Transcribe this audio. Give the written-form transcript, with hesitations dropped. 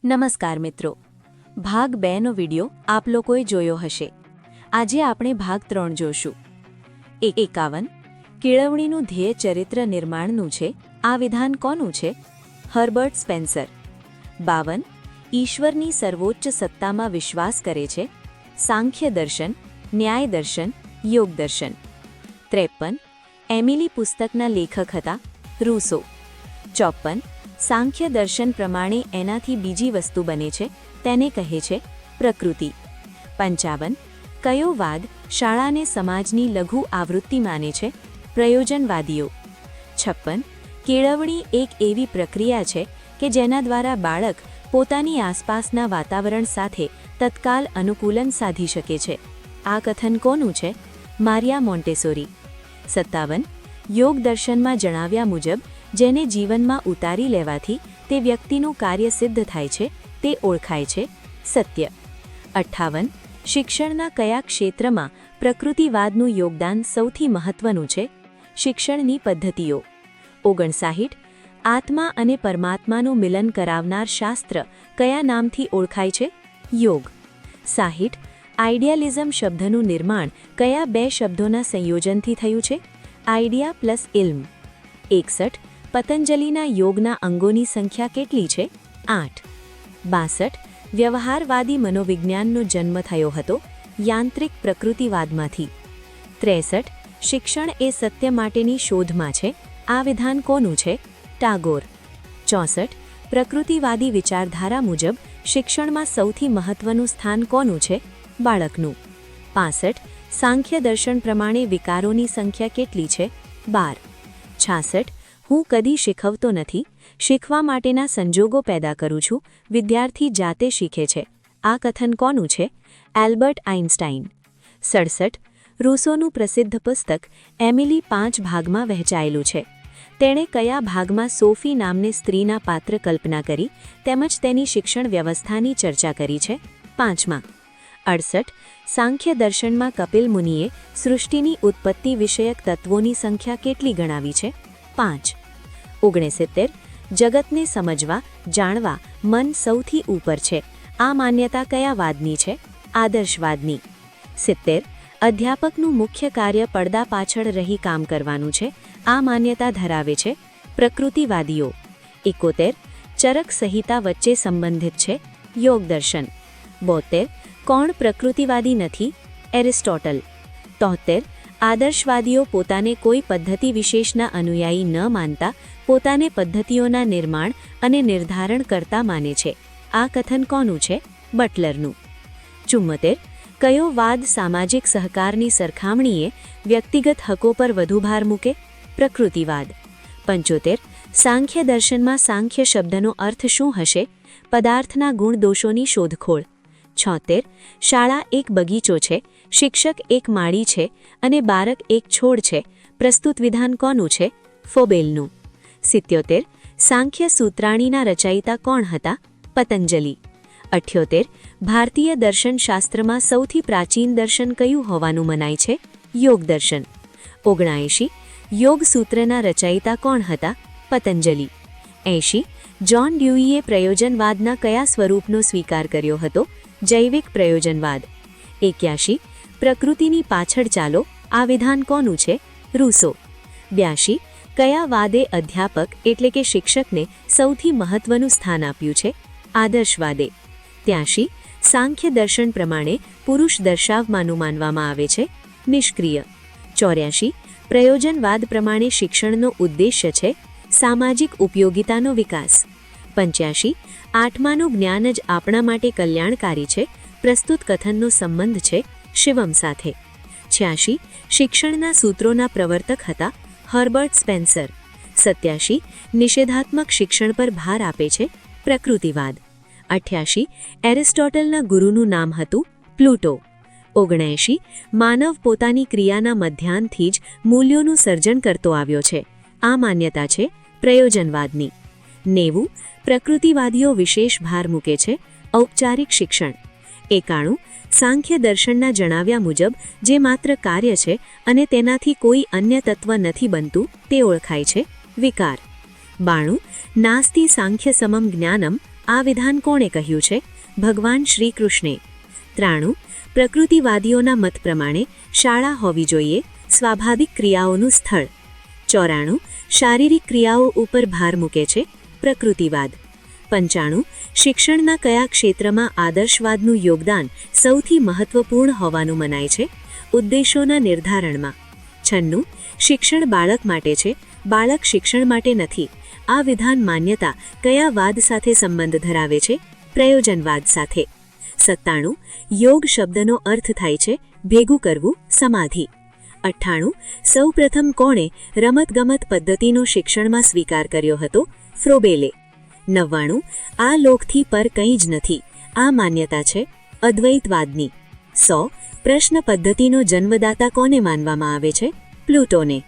નમસ્કાર મિત્રો, ભાગ 2નો વિડિયો આપ લોકોએ જોયો હશે. આજે આપણે ભાગ 3 જોશું. 51 કેળવણીનું ધ્યેય ચરિત્ર નિર્માણનું છે. આ વિધાન કોનું છે? Herbert Spencer. 52 ઈશ્વરની સર્વોચ્ચ સત્તામાં વિશ્વાસ કરે છે. સાંખ્ય દર્શન, ન્યાય દર્શન, યોગ દર્શન. 53 એમિલી પુસ્તકના લેખક હતા રૂસો. 54 સાંખ્ય દર્શન પ્રમાણે એનાથી બીજી વસ્તુ બને છે, તેને કહે છે પ્રકૃતિ. 55 કયો વાદ શાળાને સમાજની લઘુ આવૃત્તિ માને છે? પ્રયોજનવાદીઓ. 56 કેળવણી એક એવી પ્રક્રિયા છે કે જેના દ્વારા બાળક પોતાની આસપાસના વાતાવરણ સાથે તત્કાલ અનુકૂલન સાધી શકે છે. આ કથન કોનું છે? મારિયા મોન્ટેસોરી. 57 યોગ દર્શનમાં જણાવ્યા મુજબ જેને જીવનમાં ઉતારી લેવાથી તે વ્યક્તિનું કાર્ય સિદ્ધ થાય છે તે ઓળખાય છે સત્ય. 58 શિક્ષણના કયા ક્ષેત્રમાં પ્રકૃતિવાદનું યોગદાન સૌથી મહત્વનું છે? શિક્ષણની પદ્ધતિઓ. 59 આત્મા અને પરમાત્માનું મિલન કરાવનાર શાસ્ત્ર કયા નામથી ઓળખાય છે? યોગ. 60 આઇડિયાલિઝમ શબ્દનું નિર્માણ કયા બે શબ્દોના સંયોજનથી થયું છે? Idea plus ઇલ્મ. 61 પતંજલિના યોગના અંગોની સંખ્યા કેટલી છે? 8. 62 વ્યવહારવાદી મનોવિજ્ઞાનનો જન્મ થયો હતો યાંત્રિક પ્રકૃતિવાદમાંથી. 63 શિક્ષણ એ સત્ય માટેની શોધમાં છે. આ વિધાન કોનું છે? ટાગોર. 64 પ્રકૃતિવાદી વિચારધારા મુજબ શિક્ષણમાં સૌથી મહત્વનું સ્થાન કોનું છે? બાળકનું. 65 સાંખ્ય દર્શન પ્રમાણે વિકારોની સંખ્યા કેટલી છે? 12. 66 હું કદી શીખવતો નથી, શીખવા માટેના સંજોગો પેદા કરું છું, વિદ્યાર્થી જાતે શીખે છે. આ કથન કોનું છે? Albert Einstein. 67 રૂસોનું પ્રસિદ્ધ પુસ્તક એમિલી 5 ભાગમાં વહેંચાયેલું છે. તેણે કયા ભાગમાં સોફી નામની સ્ત્રીના પાત્ર કલ્પના કરી તેમજ તેની શિક્ષણ વ્યવસ્થાની ચર્ચા કરી છે? 5માં. 68 સાંખ્ય દર્શનમાં કપિલ મુનિએ સૃષ્ટિની ઉત્પત્તિ વિષયક તત્વોની સંખ્યા કેટલી ગણાવી છે? 5. 69 જગતને સમજવા, જાણવા મન સૌથી ઉપર છે. આ માન્યતા કયા વાદની છે? આદર્શવાદની. 70 અધ્યાપકનું મુખ્ય કાર્ય પડદા પાછળ રહી કામ કરવાનું છે. આ માન્યતા ધરાવે છે પ્રકૃતિવાદીઓ. 71 ચરક સંહિતા વચ્ચે સંબંધિત છે યોગ દર્શન. 72 કોણ પ્રકૃતિવાદી નથી? એરિસ્ટોટલ. 73 આદર્શવાદીઓ પોતાને કોઈ પદ્ધતિ વિશેષના અનુયાયી ન માનતા પોતાને પદ્ધતિઓના નિર્માણ અને નિર્ધારણ કરતા માને છે. આ કથન કોનું છે? બટલરનું. 74 કયો વાદ સામાજિક સહકારની સરખામણીએ વ્યક્તિગત હકો પર વધુ ભાર મૂકે? પ્રકૃતિવાદ. 75 સાંખ્ય દર્શનમાં સાંખ્ય શબ્દનો અર્થ શું હશે? પદાર્થના ગુણદોષોની શોધખોળ. 76 શાળા એક બગીચો છે, શિક્ષક એક માળી છે અને બાળક એક છોડ છે. પ્રસ્તુત વિધાન કોનું છે? ફોબેલનું. 77 સાંખ્ય સૂત્રાણીના રચયિતા કોણ હતા? પતંજલિ. 78 ભારતીય દર્શનશાસ્ત્રમાં સૌથી પ્રાચીન દર્શન કયું હોવાનું મનાય છે? યોગ દર્શન. 79 યોગ સૂત્રના રચયિતા કોણ હતા? પતંજલિ. 80 જ્હોન ડ્યુઈએ પ્રયોજનવાદના કયા સ્વરૂપનો સ્વીકાર કર્યો હતો? જૈવિક પ્રયોજનવાદ. 81 પ્રકૃતિની પાછળ ચાલો. આ વિધાન કોનું છે? રૂસો. 82 કયા વાદે અધ્યાપક એટલે કે શિક્ષકને સૌથી મહત્વનું સ્થાન આપ્યું છે? આદર્શવાદે. 83 સાંખ્ય દર્શન પ્રમાણે પુરુષ દર્શાવવાનું માનવામાં આવે છે નિષ્ક્રિય. 84 પ્રયોજનવાદ પ્રમાણે શિક્ષણનો ઉદ્દેશ્ય છે સામાજિક ઉપયોગિતાનો વિકાસ. 85 આઠમાનું જ્ઞાન જ આપણા માટે કલ્યાણકારી છે. પ્રસ્તુત કથનનો સંબંધ છે શિવમ સાથે. 86 શિક્ષણના સૂત્રોના પ્રવર્તક હતા હર્બર્ટ સ્પેન્સર. 87 નિષેધાત્મક શિક્ષણ પર ભાર આપે છે પ્રકૃતિવાદ. 88 એરિસ્ટોટલના ગુરુનું નામ હતું પ્લુટો. 79 માનવ પોતાની ક્રિયાના મધ્યાનથી જ મૂલ્યોનું સર્જન કરતો આવ્યો છે. આ માન્યતા છે પ્રયોજનવાદની. 90 પ્રકૃતિવાદીઓ વિશેષ ભાર મૂકે છે ઔપચારિક શિક્ષણ. 91 સાંખ્ય દર્શનના જણાવ્યા મુજબ જે માત્ર કાર્ય છે અને તેનાથી કોઈ અન્ય તત્વ નથી બનતું તે ઓળખાય છે વિકાર. 92 નાસ્તિ સાંખ્ય સમમ જ્ઞાનમ આ વિધાન કોણે કહ્યું છે? ભગવાન શ્રી કૃષ્ણે. 93. પ્રકૃતિવાદીઓના મત પ્રમાણે શાળા હોવી જોઈએ સ્વાભાવિક ક્રિયાઓનું સ્થળ. 94. શારીરિક ક્રિયાઓ ઉપર ભાર મૂકે છે પ્રકૃતિવાદ. 95. શિક્ષણના કયા ક્ષેત્રમાં આદર્શવાદનું યોગદાન સૌથી મહત્વપૂર્ણ હોવાનું મનાય છે? ઉદ્દેશોના નિર્ધારણમાં. 96. શિક્ષણ બાળક માટે છે, બાળક શિક્ષણ માટે નથી. આ વિધાન માન્યતા કયા વાદ સાથે સંબંધ ધરાવે છે? પ્રયોજનવાદ સાથે. 97. યોગ શબ્દનો અર્થ થાય છે ભેગું કરવું, સમાધિ. 98. સૌપ્રથમ કોણે રમતગમત પદ્ધતિનો શિક્ષણમાં સ્વીકાર કર્યો હતો? ફ્રોબેલે. 99. આ લોકથી પર કંઈ જ નથી. આ માન્યતા છે અદ્વૈતવાદની. 100. પ્રશ્ન પદ્ધતિનો જન્મદાતા કોને માનવામાં આવે છે? પ્લુટોને.